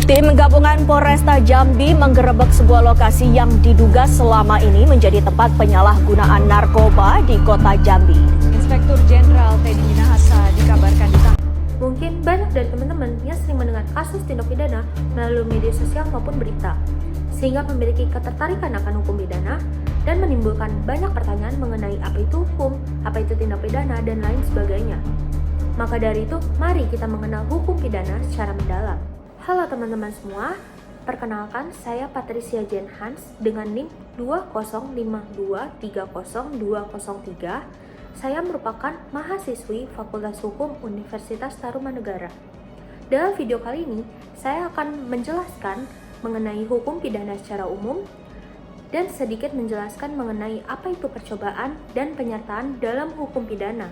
Tim gabungan Polresta Jambi menggerebek sebuah lokasi yang diduga selama ini menjadi tempat penyalahgunaan narkoba di kota Jambi. Inspektur Jenderal Teddy Minahasa dikabarkan ditahan. Mungkin banyak dari teman-teman yang sering mendengar kasus tindak pidana melalui media sosial maupun berita, sehingga memiliki ketertarikan akan hukum pidana dan menimbulkan banyak pertanyaan mengenai apa itu hukum, apa itu tindak pidana, dan lain sebagainya. Maka dari itu, mari kita mengenal hukum pidana secara mendalam. Halo teman-teman semua, perkenalkan saya Patricia Jen Hans dengan NIM 205230203. Saya merupakan mahasiswi Fakultas Hukum Universitas Tarumanegara. Dalam video kali ini, saya akan menjelaskan mengenai hukum pidana secara umum dan sedikit menjelaskan mengenai apa itu percobaan dan penyertaan dalam hukum pidana.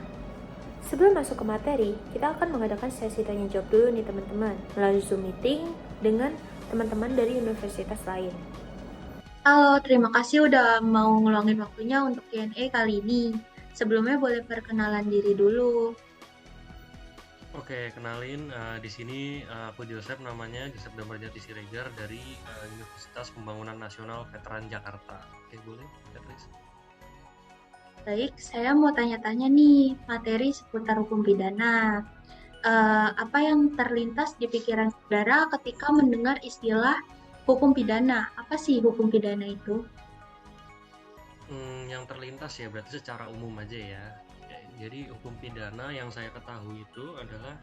Sebelum masuk ke materi, kita akan mengadakan sesi tanya jawab dulu nih teman-teman melalui Zoom meeting dengan teman-teman dari universitas lain. Halo, terima kasih udah mau ngeluangin waktunya untuk Q&A kali ini. Sebelumnya boleh perkenalan diri dulu. Oke, kenalin di sini aku Joseph, namanya Joseph Damarjati Siregar dari Universitas Pembangunan Nasional Veteran Jakarta. Oke, boleh, Patrice? Baik, saya mau tanya-tanya nih materi seputar hukum pidana. Apa yang terlintas di pikiran saudara ketika mendengar istilah hukum pidana? Apa sih hukum pidana itu? Yang terlintas ya berarti secara umum aja ya. Jadi hukum pidana yang saya ketahui itu adalah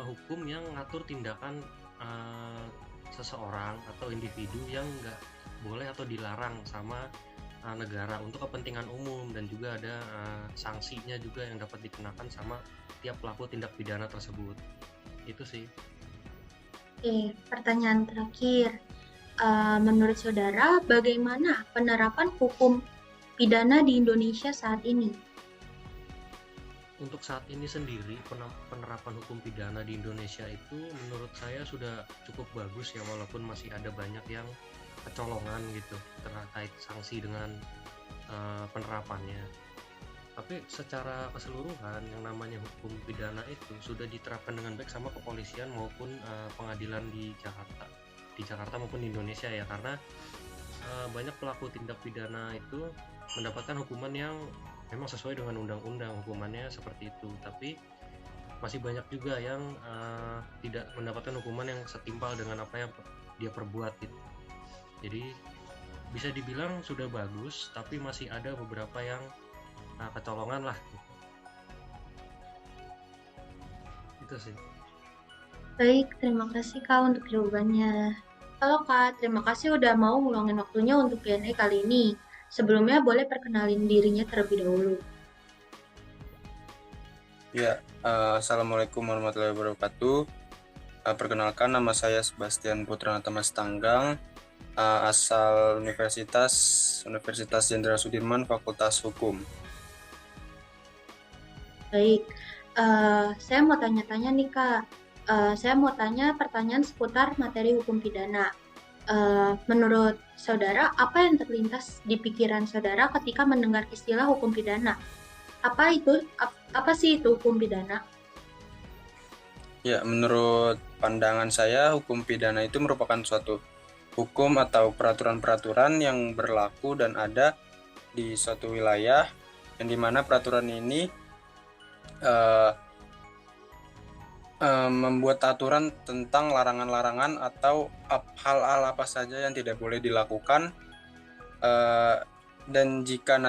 hukum yang ngatur tindakan seseorang atau individu yang nggak boleh atau dilarang sama negara untuk kepentingan umum, dan juga ada sanksinya juga yang dapat dikenakan sama tiap pelaku tindak pidana tersebut. Itu sih. Oke, pertanyaan terakhir. Menurut saudara, bagaimana penerapan hukum pidana di Indonesia saat ini? Untuk saat ini sendiri penerapan hukum pidana di Indonesia itu menurut saya sudah cukup bagus ya, walaupun masih ada banyak yang kecolongan gitu terkait sanksi dengan penerapannya. Tapi secara keseluruhan yang namanya hukum pidana itu sudah diterapkan dengan baik sama kepolisian maupun pengadilan di Jakarta maupun di Indonesia ya, karena banyak pelaku tindak pidana itu mendapatkan hukuman yang memang sesuai dengan undang-undang hukumannya seperti itu, tapi masih banyak juga yang tidak mendapatkan hukuman yang setimpal dengan apa yang dia perbuat gitu. Jadi bisa dibilang sudah bagus, tapi masih ada beberapa yang kecolongan lah gitu. Itu sih. Baik, terima kasih Kak untuk jawabannya. Halo Kak, terima kasih udah mau ngeluangin waktunya untuk Q&A kali ini. Sebelumnya boleh perkenalin dirinya terlebih dahulu. Ya, Assalamualaikum warahmatullahi wabarakatuh. Perkenalkan, nama saya Sebastian Putra Thomas Tanggang, asal Universitas Jenderal Sudirman, Fakultas Hukum. Baik, saya mau tanya-tanya nih Kak. Saya mau tanya pertanyaan seputar materi hukum pidana. Menurut saudara, apa yang terlintas di pikiran saudara ketika mendengar istilah hukum pidana? Apa sih itu hukum pidana? Ya, menurut pandangan saya, hukum pidana itu merupakan suatu hukum atau peraturan-peraturan yang berlaku dan ada di suatu wilayah, yang dimana peraturan ini membuat aturan tentang larangan-larangan atau hal-hal apa saja yang tidak boleh dilakukan, dan jika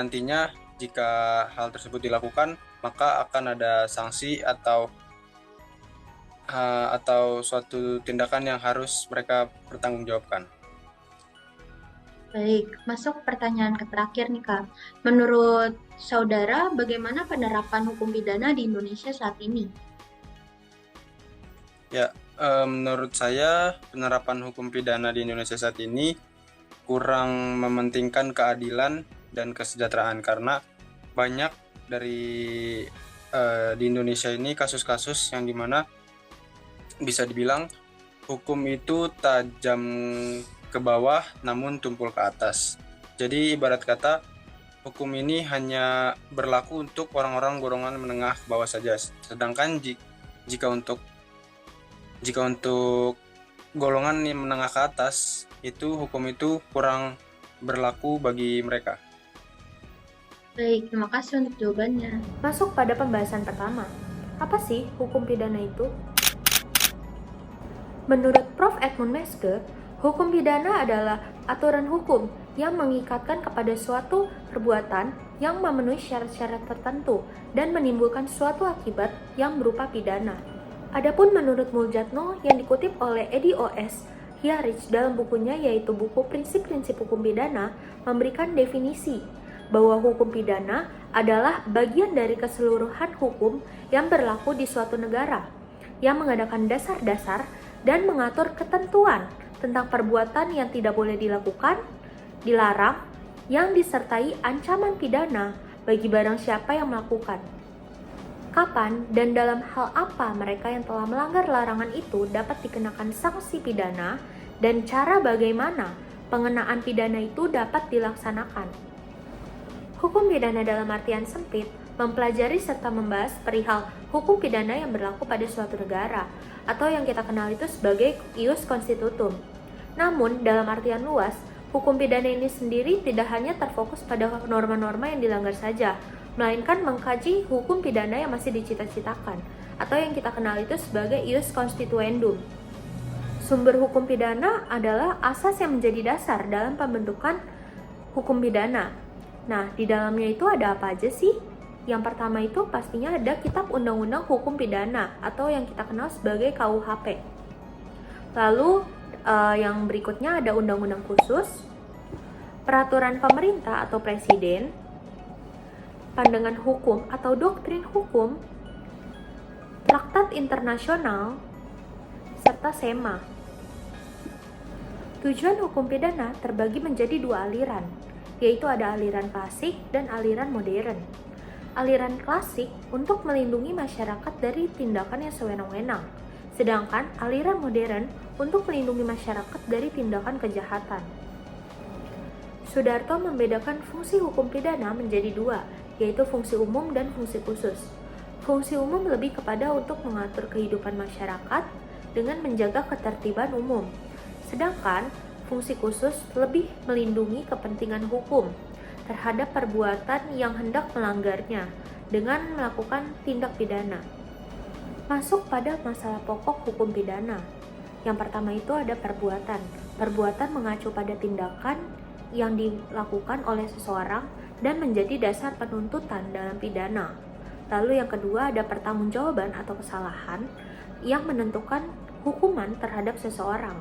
hal tersebut dilakukan, maka akan ada sanksi atau suatu tindakan yang harus mereka bertanggungjawabkan. Baik, masuk pertanyaan terakhir nih Kak. Menurut saudara, bagaimana penerapan hukum pidana di Indonesia saat ini? Ya, menurut saya penerapan hukum pidana di Indonesia saat ini kurang mementingkan keadilan dan kesejahteraan, karena banyak di Indonesia ini kasus-kasus yang dimana bisa dibilang hukum itu tajam ke bawah namun tumpul ke atas. Jadi ibarat kata hukum ini hanya berlaku untuk orang-orang golongan menengah ke bawah saja. Sedangkan jika untuk golongan yang menengah ke atas itu hukum itu kurang berlaku bagi mereka. Baik, terima kasih untuk jawabannya. Masuk pada pembahasan pertama. Apa sih hukum pidana itu? Menurut Prof. Edmund Meske, hukum pidana adalah aturan hukum yang mengikatkan kepada suatu perbuatan yang memenuhi syarat-syarat tertentu dan menimbulkan suatu akibat yang berupa pidana. Adapun menurut Muljatno yang dikutip oleh Eddie O.S. Hiarich dalam bukunya yaitu buku Prinsip-Prinsip Hukum Pidana memberikan definisi bahwa hukum pidana adalah bagian dari keseluruhan hukum yang berlaku di suatu negara yang mengadakan dasar-dasar dan mengatur ketentuan tentang perbuatan yang tidak boleh dilakukan, dilarang, yang disertai ancaman pidana bagi barang siapa yang melakukan. Kapan dan dalam hal apa mereka yang telah melanggar larangan itu dapat dikenakan sanksi pidana dan cara bagaimana pengenaan pidana itu dapat dilaksanakan. Hukum pidana dalam artian sempit mempelajari serta membahas perihal hukum pidana yang berlaku pada suatu negara atau yang kita kenal itu sebagai ius constitutum. Namun dalam artian luas, hukum pidana ini sendiri tidak hanya terfokus pada norma-norma yang dilanggar saja, melainkan mengkaji hukum pidana yang masih dicita-citakan atau yang kita kenal itu sebagai ius constituendum. Sumber hukum pidana adalah asas yang menjadi dasar dalam pembentukan hukum pidana. Nah, di dalamnya itu ada apa aja sih? Yang pertama itu pastinya ada Kitab Undang-Undang Hukum Pidana atau yang kita kenal sebagai KUHP. Lalu yang berikutnya ada Undang-Undang Khusus, Peraturan Pemerintah atau Presiden, Pandangan Hukum atau Doktrin Hukum, Traktat Internasional, serta SEMA. Tujuan hukum pidana terbagi menjadi dua aliran, yaitu ada aliran klasik dan aliran modern. Aliran klasik untuk melindungi masyarakat dari tindakan yang sewenang-wenang, sedangkan aliran modern untuk melindungi masyarakat dari tindakan kejahatan. Sudarto membedakan fungsi hukum pidana menjadi dua, yaitu fungsi umum dan fungsi khusus. Fungsi umum lebih kepada untuk mengatur kehidupan masyarakat dengan menjaga ketertiban umum, sedangkan fungsi khusus lebih melindungi kepentingan hukum terhadap perbuatan yang hendak melanggarnya dengan melakukan tindak pidana. Masuk pada masalah pokok hukum pidana. Yang pertama itu ada perbuatan. Perbuatan mengacu pada tindakan yang dilakukan oleh seseorang dan menjadi dasar penuntutan dalam pidana. Lalu yang kedua ada pertanggungjawaban atau kesalahan yang menentukan hukuman terhadap seseorang.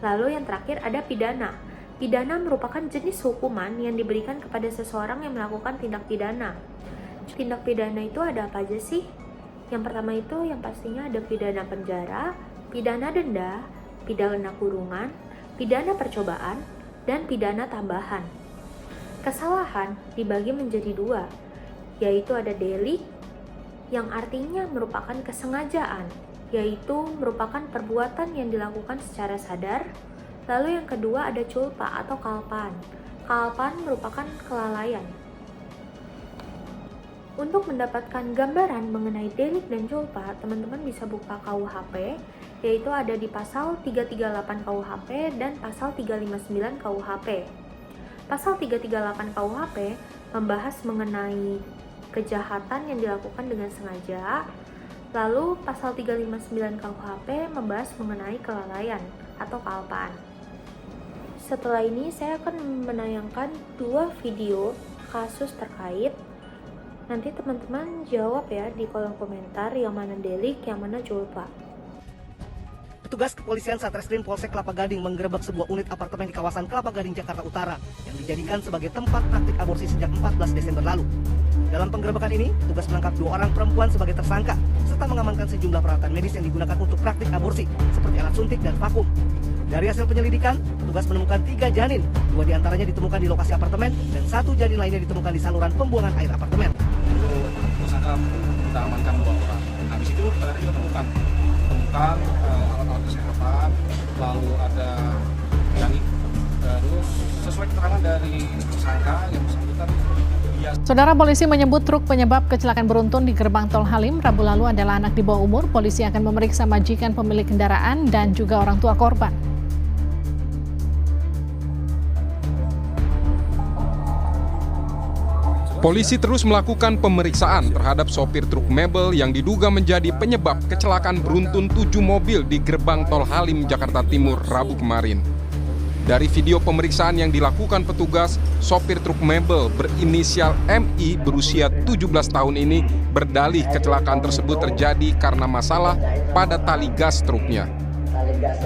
Lalu yang terakhir ada pidana. Pidana merupakan jenis hukuman yang diberikan kepada seseorang yang melakukan tindak pidana. Tindak pidana itu ada apa aja sih? Yang pertama itu yang pastinya ada pidana penjara, pidana denda, pidana kurungan, pidana percobaan, dan pidana tambahan. Kesalahan dibagi menjadi dua, yaitu ada delik yang artinya merupakan kesengajaan, yaitu merupakan perbuatan yang dilakukan secara sadar. Lalu yang kedua ada culpa atau kalpan. Kalpan merupakan kelalaian. Untuk mendapatkan gambaran mengenai delik dan culpa, teman-teman bisa buka KUHP, yaitu ada di pasal 338 KUHP dan pasal 359 KUHP. Pasal 338 KUHP membahas mengenai kejahatan yang dilakukan dengan sengaja. Lalu pasal 359 KUHP membahas mengenai kelalaian atau kalpan. Setelah ini saya akan menayangkan dua video kasus terkait. Nanti teman-teman jawab ya di kolom komentar yang mana delik, yang mana culpa. Petugas kepolisian Satreskrim Polsek Kelapa Gading menggerebek sebuah unit apartemen di kawasan Kelapa Gading, Jakarta Utara yang dijadikan sebagai tempat praktik aborsi sejak 14 Desember lalu. Dalam penggerebekan ini, petugas menangkap 2 orang perempuan sebagai tersangka serta mengamankan sejumlah peralatan medis yang digunakan untuk praktik aborsi seperti alat suntik dan vakum. Dari hasil penyelidikan, petugas menemukan 3 janin, 2 diantaranya ditemukan di lokasi apartemen dan 1 janin lainnya ditemukan di saluran pembuangan air apartemen. Tersangka kita amankan 2 orang. Habis itu ternyata kita temukan alat-alat kesehatan, lalu ada janin. Terus sesuai keterangan dari tersangka yang bersangkutan, dia Saudara, polisi menyebut truk penyebab kecelakaan beruntun di gerbang tol Halim Rabu lalu adalah anak di bawah umur. Polisi akan memeriksa majikan pemilik kendaraan dan juga orang tua korban. Polisi terus melakukan pemeriksaan terhadap sopir truk mebel yang diduga menjadi penyebab kecelakaan beruntun 7 mobil di gerbang tol Halim, Jakarta Timur, Rabu kemarin. Dari video pemeriksaan yang dilakukan petugas, sopir truk mebel berinisial MI berusia 17 tahun ini berdalih kecelakaan tersebut terjadi karena masalah pada tali gas truknya.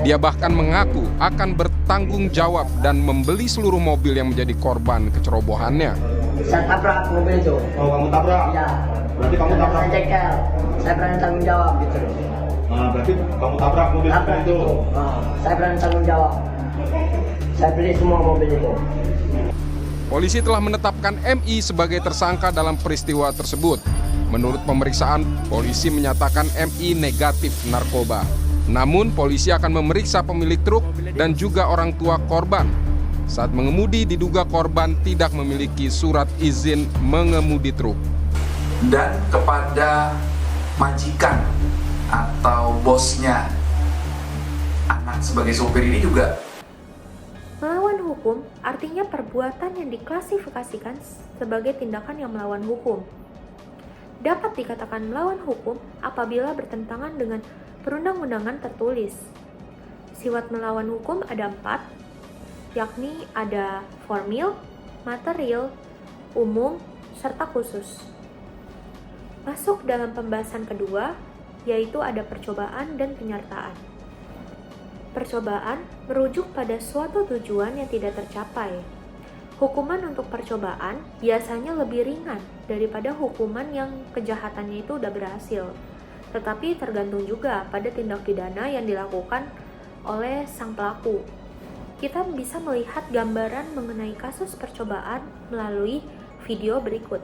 Dia bahkan mengaku akan bertanggung jawab dan membeli seluruh mobil yang menjadi korban kecerobohannya. Saya tabrak mobil itu. Oh, kamu tabrak? Iya. Berarti kamu tabrak? Saya cekel. Saya berani tanggung jawab gitu. Berarti kamu tabrak mobil itu? Saya berani tanggung jawab. Saya beli semua mobil itu. Polisi telah menetapkan MI sebagai tersangka dalam peristiwa tersebut. Menurut pemeriksaan, polisi menyatakan MI negatif narkoba. Namun, polisi akan memeriksa pemilik truk dan juga orang tua korban. Saat mengemudi, diduga korban tidak memiliki surat izin mengemudi truk. Dan kepada majikan atau bosnya anak sebagai sopir ini juga. Melawan hukum artinya perbuatan yang diklasifikasikan sebagai tindakan yang melawan hukum. Dapat dikatakan melawan hukum apabila bertentangan dengan perundang-undangan tertulis. Sifat melawan hukum ada 4, yakni ada formil, material, umum, serta khusus. Masuk dalam pembahasan kedua, yaitu ada percobaan dan penyertaan. Percobaan merujuk pada suatu tujuan yang tidak tercapai. Hukuman untuk percobaan biasanya lebih ringan daripada hukuman yang kejahatannya itu udah berhasil. Tetapi tergantung juga pada tindak pidana yang dilakukan oleh sang pelaku. Kita bisa melihat gambaran mengenai kasus percobaan melalui video berikut.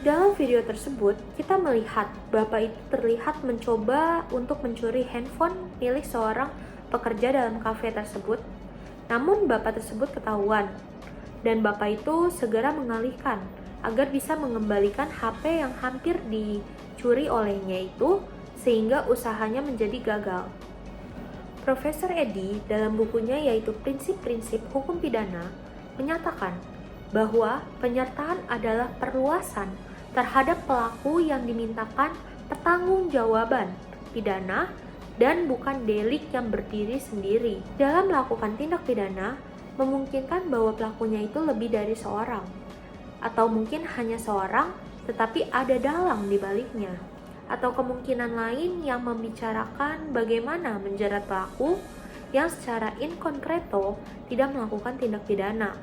Dalam video tersebut, kita melihat bapak itu terlihat mencoba untuk mencuri handphone milik seorang pekerja dalam kafe tersebut. Namun bapak tersebut ketahuan, dan bapak itu segera mengalihkan agar bisa mengembalikan HP yang hampir dicuri olehnya itu, sehingga usahanya menjadi gagal. Profesor Edi dalam bukunya yaitu Prinsip-Prinsip Hukum Pidana menyatakan bahwa penyertaan adalah perluasan terhadap pelaku yang dimintakan pertanggungjawaban pidana dan bukan delik yang berdiri sendiri. Dalam melakukan tindak pidana, memungkinkan bahwa pelakunya itu lebih dari seorang, atau mungkin hanya seorang tetapi ada dalang di baliknya, atau kemungkinan lain yang membicarakan bagaimana menjerat pelaku yang secara in concreto tidak melakukan tindak pidana,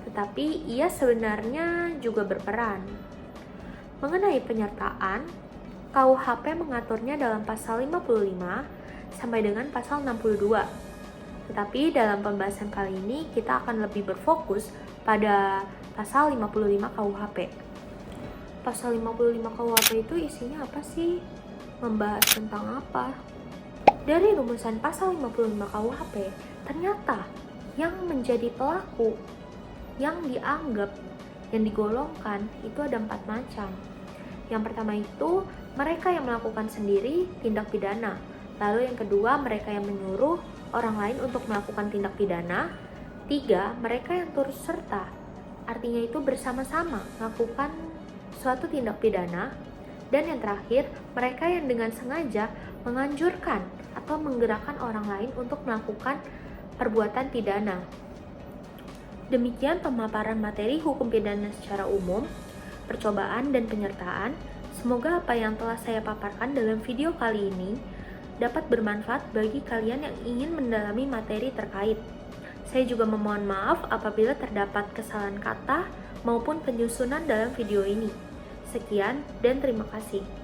tetapi ia sebenarnya juga berperan. Mengenai penyertaan, KUHP mengaturnya dalam pasal 55 sampai dengan pasal 62. Tetapi dalam pembahasan kali ini kita akan lebih berfokus pada pasal 55 KUHP. Pasal 55 KUHP itu isinya apa sih? Membahas tentang apa? Dari rumusan pasal 55 KUHP, ternyata yang menjadi pelaku yang dianggap yang digolongkan itu ada 4 macam. Yang pertama itu mereka yang melakukan sendiri tindak pidana. Lalu yang kedua mereka yang menyuruh orang lain untuk melakukan tindak pidana. 3, mereka yang turut serta. Artinya itu bersama-sama melakukan suatu tindak pidana. Dan yang terakhir, mereka yang dengan sengaja menganjurkan atau menggerakkan orang lain untuk melakukan perbuatan pidana. Demikian pemaparan materi hukum pidana secara umum, percobaan dan penyertaan. Semoga apa yang telah saya paparkan dalam video kali ini dapat bermanfaat bagi kalian yang ingin mendalami materi terkait. Saya juga memohon maaf apabila terdapat kesalahan kata maupun penyusunan dalam video ini. Sekian dan terima kasih.